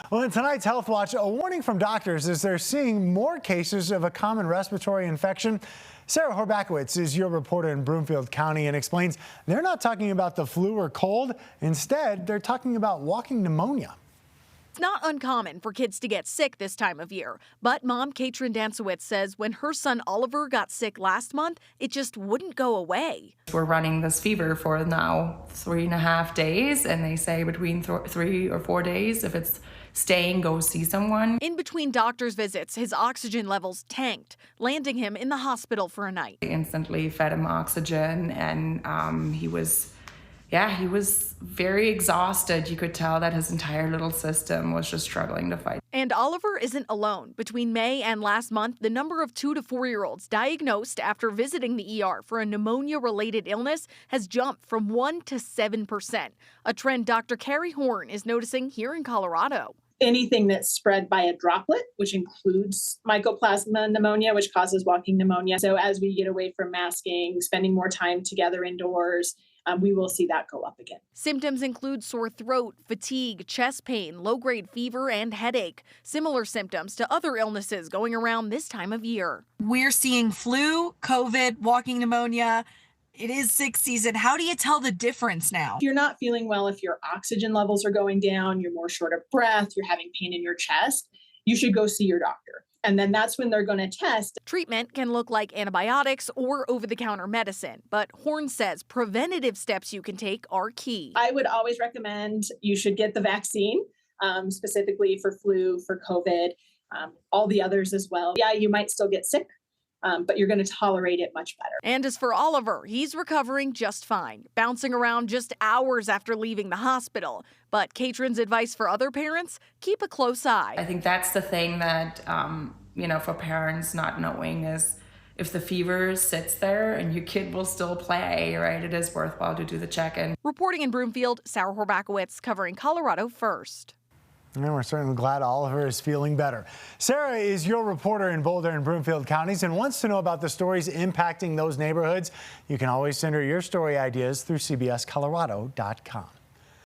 Well, in tonight's Health Watch, a warning from doctors as they're seeing more cases of a common respiratory infection. Sarah Horbakowitz is your reporter in Broomfield County and explains they're not talking about the flu or cold. Instead, they're talking about walking pneumonia. It's not uncommon for kids to get sick this time of year, but mom Katrin Dansowitz says when her son Oliver got sick last month, it just wouldn't go away. We're running this fever for now 3.5 days, and they say between 3 or 4 days. If it's staying, go see someone. In between doctor's visits, his oxygen levels tanked, landing him in the hospital for a night. They instantly fed him oxygen, and he was very exhausted. You could tell that his entire little system was just struggling to fight. And Oliver isn't alone. Between May and last month, the number of 2 to 4-year-olds diagnosed after visiting the ER for a pneumonia-related illness has jumped from 1% to 7%, a trend Dr. Carrie Horn is noticing here in Colorado. Anything that's spread by a droplet, which includes mycoplasma pneumonia, which causes walking pneumonia. So as we get away from masking, spending more time together indoors, we will see that go up again. Symptoms include sore throat, fatigue, chest pain, low-grade fever, and headache. Similar symptoms to other illnesses going around this time of year. We're seeing flu, COVID, walking pneumonia. It is sick season. How do you tell the difference now? If you're not feeling well, if your oxygen levels are going down, you're more short of breath, you're having pain in your chest, you should go see your doctor. And then that's when they're going to test. Treatment can look like antibiotics or over-the-counter medicine, but Horn says preventative steps you can take are key. I would always recommend you should get the vaccine, specifically for flu, for COVID, all the others as well. Yeah, you might still get sick, but you're going to tolerate it much better. And as for Oliver, he's recovering just fine, bouncing around just hours after leaving the hospital. But Katrin's advice for other parents, keep a close eye. I think that's the thing that, for parents not knowing is if the fever sits there and your kid will still play, right, it is worthwhile to do the check-in. Reporting in Broomfield, Sarah Horbakowitz, covering Colorado First. And we're certainly glad Oliver is feeling better. Sarah is your reporter in Boulder and Broomfield counties and wants to know about the stories impacting those neighborhoods. You can always send her your story ideas through cbscolorado.com.